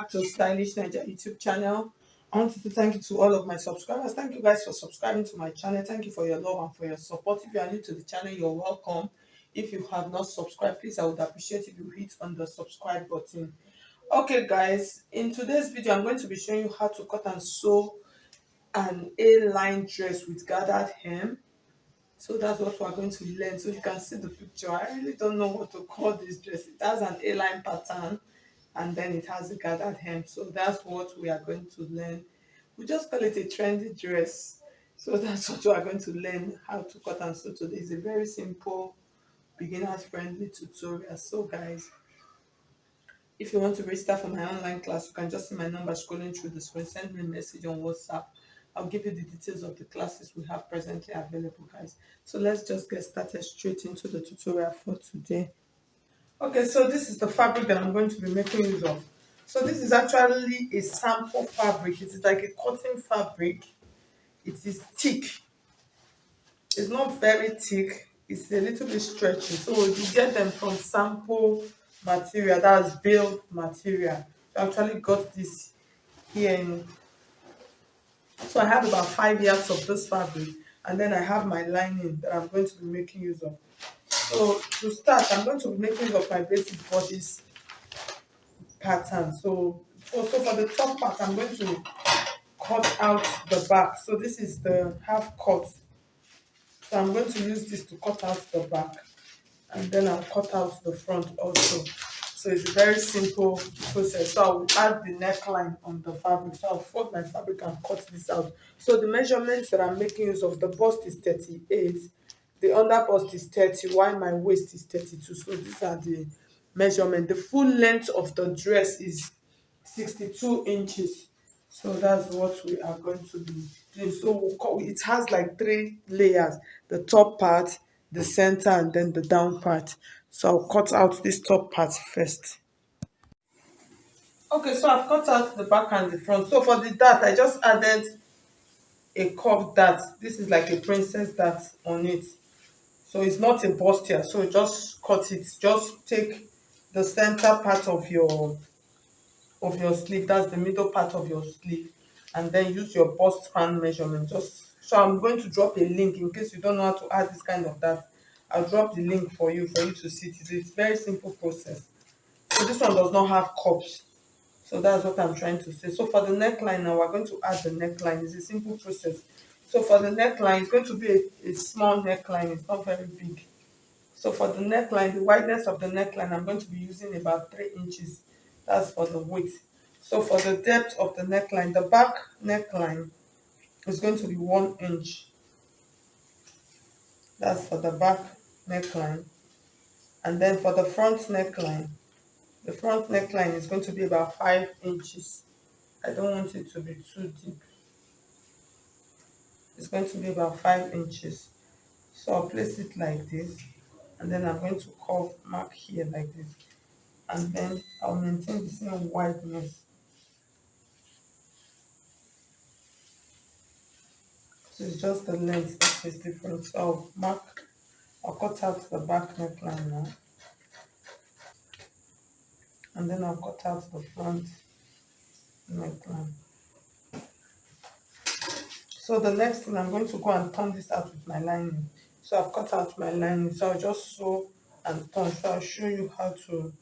back to Stylish Naija YouTube channel. I want to thank you to all of my subscribers. Thank you guys for subscribing to my channel. Thank you for your love and for your support. If you are new to the channel, you're welcome. If you have not subscribed, please, I would appreciate if you hit on the subscribe button. Okay, guys, in today's video, I'm going to be showing you how to cut and sew an A-line dress with gathered hem. So that's what we're going to learn. So you can see the picture. I really don't know what to call this dress. It has an A-line pattern and then it has a gathered hem. So that's what we are going to learn. We just call it a trendy dress. So that's what we are going to learn how to cut and sew today. It's a very simple, beginners friendly tutorial. So guys, if you want to register for my online class, you can just see my number scrolling through the screen. Send me a message on WhatsApp. I'll give you the details of the classes we have presently available, guys. So let's just get started straight into the tutorial for today. Okay, so this is the fabric that I'm going to be making use of. So this is actually a sample fabric. It is like a cotton fabric. It is thick. It's not very thick. It's a little bit stretchy. So you get them from sample material, that's build material. I actually got this here so I have about 5 yards of this fabric, and then I have my lining that I'm going to be making use of. So to start, I'm going to be making use of my basic bodice pattern. So for the top part, I'm going to cut out the back. So this is the half cut. So I'm going to use this to cut out the back, and then I'll cut out the front also. So it's a very simple process. So I will add the neckline on the fabric. So I'll fold my fabric and cut this out. So the measurements that I'm making use of, the bust is 38, the under bust is 30, while my waist is 32. So these are the measurements. The full length of the dress is 62 inches. So that's what we are going to be doing. So it has like 3 layers: the top part, the center, and then the down part. So I'll cut out this top part first. Okay, so I've cut out the back and the front. So for the dart, I just added a curved dart. This is like a princess dart on it. So it's not a bustier. So just cut it. Just take the center part of your sleeve, that's the middle part of your sleeve, and then use your bust span measurement. Just so I'm going to drop a link in case you don't know how to add this kind of that. I'll drop the link for you to see it. It's a very simple process. So this one does not have cups. So that's what I'm trying to say. So for the neckline now, we're going to add the neckline. It's a simple process. So for the neckline, it's going to be a small neckline. It's not very big. So for the neckline, the wideness of the neckline, I'm going to be using about 3 inches. That's for the width. So for the depth of the neckline, the back neckline is going to be 1 inch. That's for the back neckline. And then for the front neckline, the front neckline is going to be about 5 inches. I don't want it to be too deep. It's going to be about 5 inches. So I'll place it like this, and then I'm going to curve mark here like this, and then I'll maintain the same wideness. So it's just the length that is different. So I'll cut out the back neckline now, and then I'll cut out the front neckline. So the next thing, I'm going to go and turn this out with my lining. So I've cut out my lining, so I'll just sew and turn. So I'll show you how to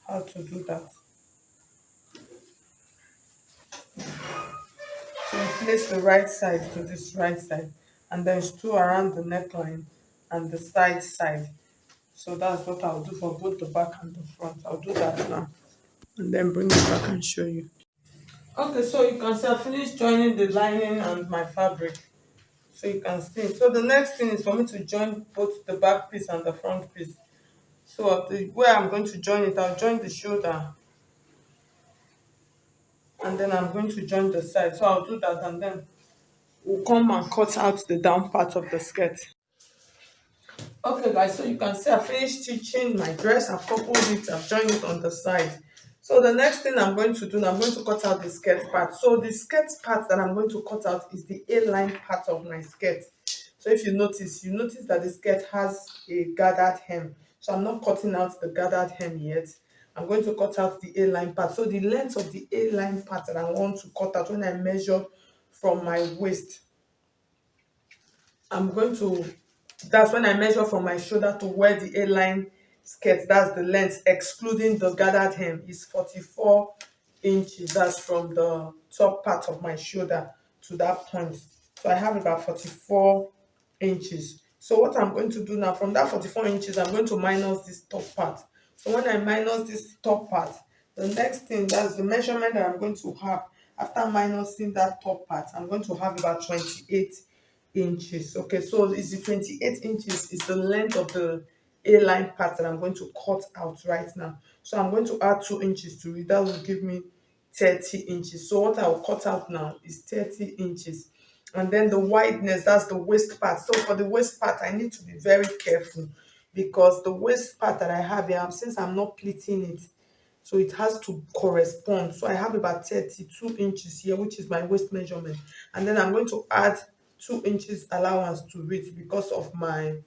do that. So you place the right side to this right side, and then sew around the neckline and the side. So that's what I'll do for both the back and the front. I'll do that now, and then bring it back and show you. Okay, so you can see I finished joining the lining and my fabric. So you can see. So the next thing is for me to join both the back piece and the front piece. So the way I'm going to join it, I'll join the shoulder, and then I'm going to join the side. So I'll do that, and then we'll come and cut out the down part of the skirt. Okay guys, so you can see I finished stitching my dress. I've coupled it, I've joined it on the side. So the next thing I'm going to do, I'm going to cut out the skirt part. So the skirt part that I'm going to cut out is the A-line part of my skirt. So if you notice that the skirt has a gathered hem. So I'm not cutting out the gathered hem yet. I'm going to cut out the A-line part. So the length of the A-line part that I want to cut out when I measure from my waist, I'm going to, that's when I measure from my shoulder to where the A-line skirt, that's the length, excluding the gathered hem, is 44 inches. That's from the top part of my shoulder to that point. So I have about 44 inches. So what I'm going to do now, from that 44 inches, I'm going to minus this top part. So when I minus this top part, the next thing, that's the measurement that I'm going to have after minusing that top part, I'm going to have about 28 inches. Okay, so is the 28 inches is the length of the A-line part that I'm going to cut out right now. So I'm going to add 2 inches to it. That will give me 30 inches. So what I will cut out now is 30 inches. And then the wideness, that's the waist part. So for the waist part, I need to be very careful because the waist part that I have here, since I'm not pleating it, so it has to correspond. So I have about 32 inches here, which is my waist measurement. And then I'm going to add 2 inches allowance to it because of my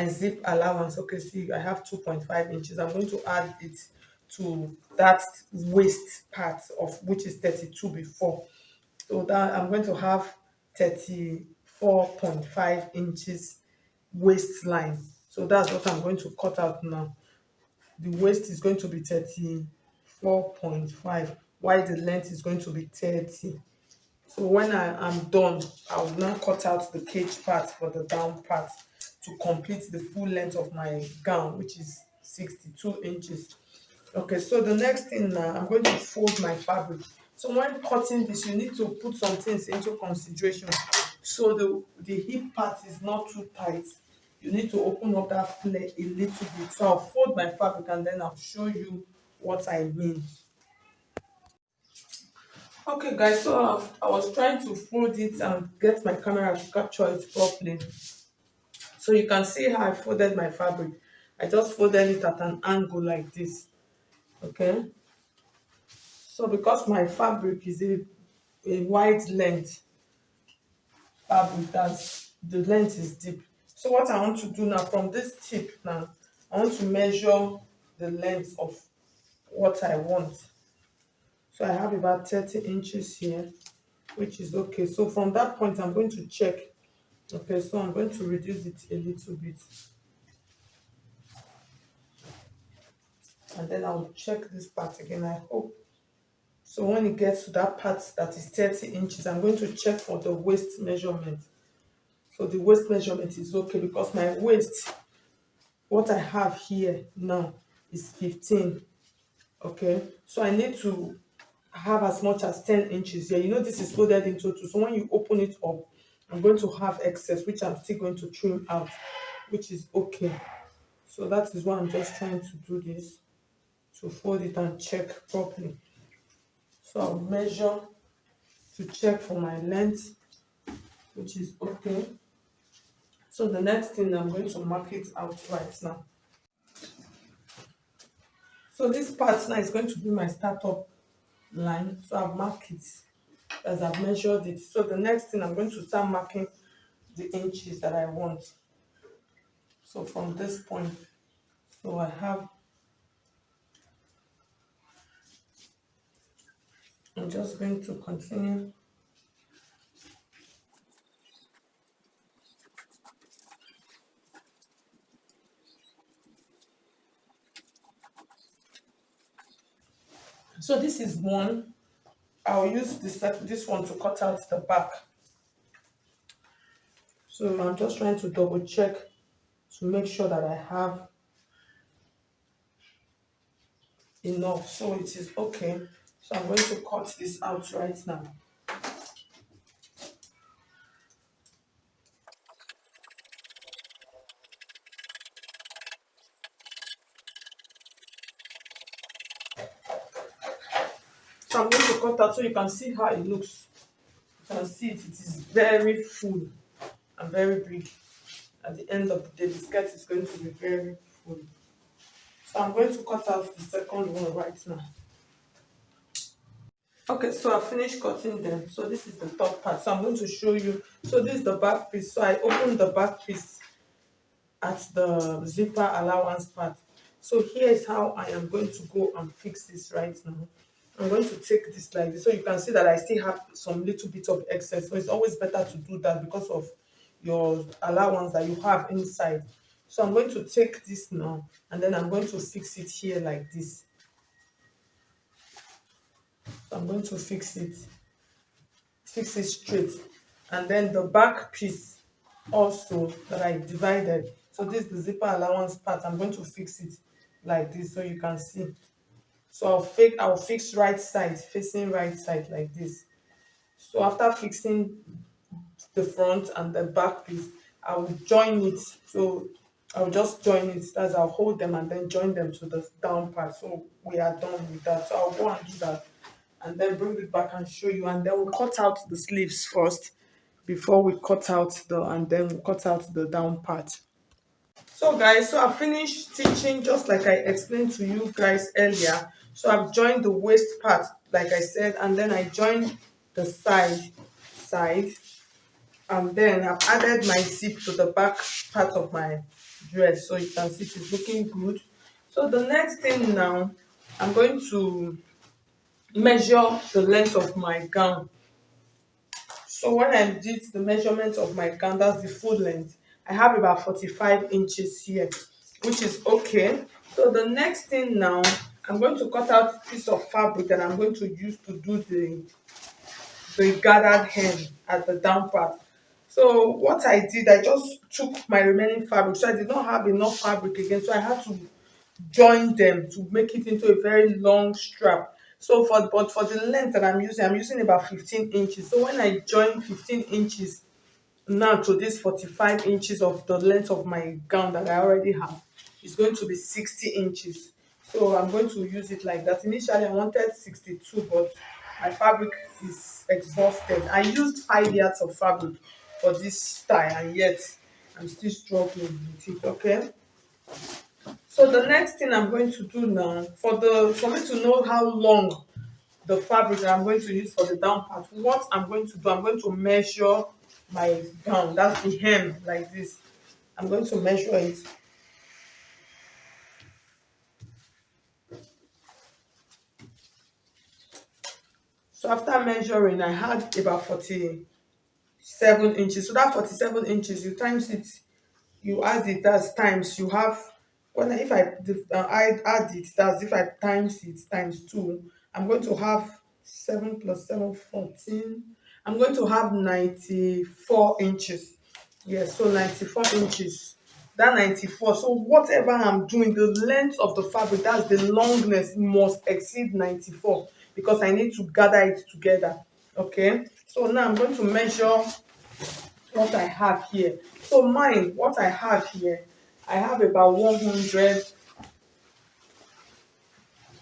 zip allowance. Okay, see, I have 2.5 inches. I'm going to add it to that waist part of which is 32 before. So that I'm going to have 34.5 inches waistline. So that's what I'm going to cut out now. The waist is going to be 34.5, while the length is going to be 30. So when I am done, I will now cut out the cage part for the down part to complete the full length of my gown, which is 62 inches. Okay, so the next thing now, I'm going to fold my fabric. So when cutting this, you need to put some things into consideration. So the hip part is not too tight. You need to open up that flare a little bit. So I'll fold my fabric and then I'll show you what I mean. Okay guys, so I was trying to fold it and get my camera to capture it properly. So you can see how I folded my fabric. I just folded it at an angle like this. Okay. So because my fabric is a wide length fabric, that's the length is deep. So what I want to do now from this tip now, I want to measure the length of what I want. So I have about 30 inches here, which is okay. So from that point, I'm going to check. Okay, so I'm going to reduce it a little bit. And then I'll check this part again, I hope. So when it gets to that part that is 30 inches, I'm going to check for the waist measurement. So the waist measurement is okay because my waist, what I have here now is 15. Okay, so I need to have as much as 10 inches here. You know, this is folded into two. So when you open it up, I'm going to have excess, which I'm still going to trim out, which is okay. So that is why I'm just trying to do this, to fold it and check properly. So I'll measure to check for my length, which is okay. So the next thing, I'm going to mark it out right now. So this part now is going to be my startup line. So I've marked it as I've measured it. So the next thing, I'm going to start marking the inches that I want. So from this point, so I'm just going to continue. So this is one. I'll use this one to cut out the back. So I'm just trying to double check to make sure that I have enough. So it is okay. So I'm going to cut this out right now. So I'm going to cut out so you can see how it looks. You can see it is very full and very big. At the end of the day, the skirt is going to be very full. So I'm going to cut out the second one right now. Okay, so I finished cutting them. So this is the top part. So I'm going to show you. So this is the back piece. So I opened the back piece at the zipper allowance part. So here is how I am going to go and fix this right now. I'm going to take this like this so you can see that I still have some little bit of excess. So it's always better to do that because of your allowance that you have inside. So I'm going to take this now and then I'm going to fix it here like this. So I'm going to fix it straight. And then the back piece also that I divided. So this is the zipper allowance part. I'm going to fix it like this so you can see. So I'll fix right side, facing right side like this. So after fixing the front and the back piece, I will join it. So I'll just join it. That's I'll hold them and then join them to the down part. So we are done with that. So I'll go and do that and then bring it back and show you. And then we'll cut out the sleeves first before we cut out the and then we'll cut out the down part. So guys, so I finished stitching just like I explained to you guys earlier. So I've joined the waist part like I said, and then I joined the side, and then I've added my zip to the back part of my dress so you can see it's looking good. So the next thing now, I'm going to measure the length of my gown. So when I did the measurement of my gown, that's the full length, I have about 45 inches here, which is okay. So the next thing now, I'm going to cut out a piece of fabric that I'm going to use to do the gathered hem at the down part. So what I did, I just took my remaining fabric. So I did not have enough fabric again, so I had to join them to make it into a very long strap. So for the length that I'm using about 15 inches. So when I join 15 inches now to this 45 inches of the length of my gown that I already have, it's going to be 60 inches. So I'm going to use it like that. Initially I wanted 62, but my fabric is exhausted. I used 5 yards of fabric for this style and yet I'm still struggling with it. Okay, so the next thing I'm going to do now, for me to know how long the fabric that I'm going to use for the down part, what I'm going to do, I'm going to measure my gown. That's the hem like this. I'm going to measure it. So after measuring, I had about 47 inches. So that 47 inches, you times it, you add it, that's times, you have, when if I add it, that's if I times it times 2, I'm going to have 7 plus 7 14. I'm going to have 94 inches. Yes, so 94 inches, that 94. So whatever I'm doing, the length of the fabric, that's the longness, must exceed 94 because I need to gather it together. Okay, so now I'm going to measure what I have here. So mine, what I have here, I have about 100,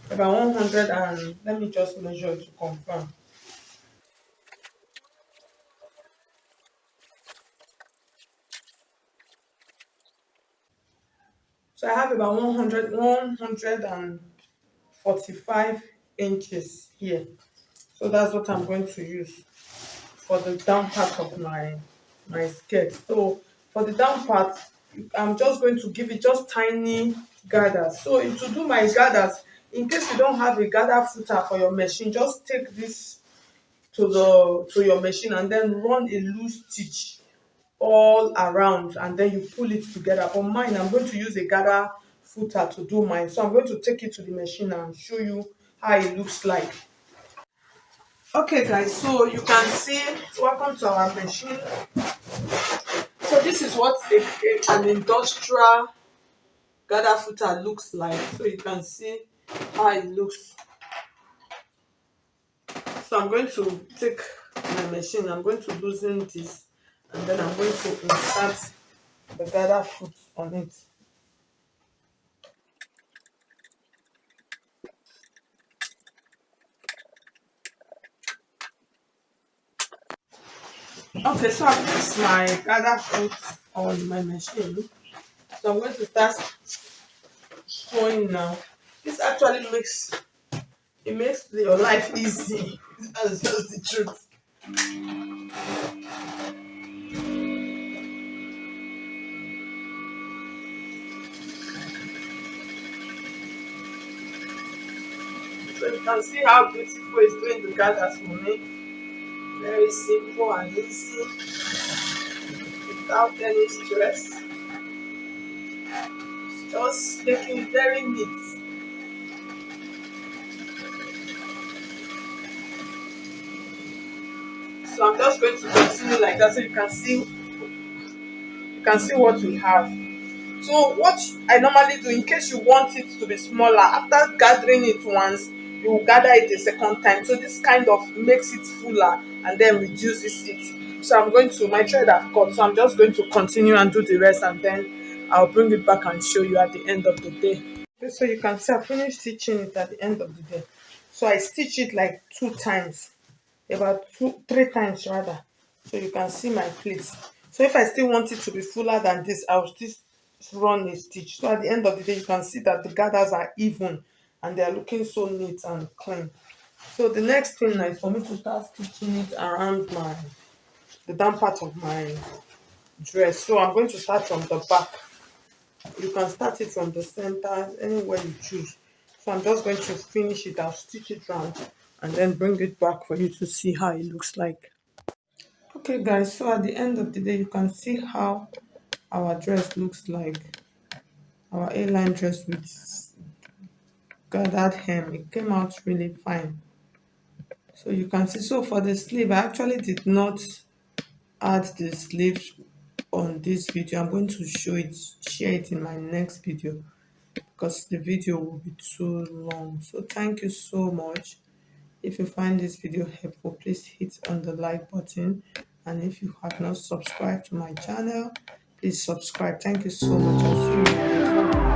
about 100, and let me just measure to confirm. So I have about 145 inches here. So that's what I'm going to use for the down part of my skirt. So for the down part, I'm just going to give it just tiny gathers. So to do my gathers, in case you don't have a gather footer for your machine, just take this to your machine and then run a loose stitch all around and then you pull it together. For mine, I'm going to use a gather footer to do mine. So I'm going to take it to the machine and show you how it looks like. Okay guys, so you can see, welcome to our machine. So this is what an industrial gather footer looks like. So you can see how it looks. So I'm going to take my machine, I'm going to loosen this and then I'm going to insert the gather foot on it. Okay, so I fixed my gather foot on my machine. So I'm going to start sewing now. This actually makes your life easy. That's just the truth. can see how beautiful it's doing the gathers for me. Very simple and easy without any stress. Just making it very neat. So I'm just going to continue like that so you can see what we have. So what I normally do in case you want it to be smaller, after gathering it once, you will gather it a second time. So this kind of makes it fuller and then reduces it. So I'm going to my thread I've cut. So I'm just going to continue and do the rest and then I'll bring it back and show you at the end of the day. Okay, so you can see I finished stitching it at the end of the day. So I stitch it like 2 times, about 3 times rather, so you can see my pleats. So if I still want it to be fuller than this, I'll still run a stitch. So at the end of the day you can see that the gathers are even and they are looking so neat and clean. So the next thing now is for me to start stitching it around the down part of my dress. So I'm going to start from the back. You can start it from the center, anywhere you choose. So I'm just going to finish it. I'll stitch it round and then bring it back for you to see how it looks like. Okay guys, so at the end of the day you can see how our dress looks like. Our A-line dress with gathered hem, it came out really fine. So you can see, so for the sleeve I actually did not add the sleeve on this video. I'm going to share it in my next video because the video will be too long. So thank you so much. If you find this video helpful, please hit on the like button, and if you have not subscribed to my channel, please subscribe. Thank you so much. I'll see you in the next one.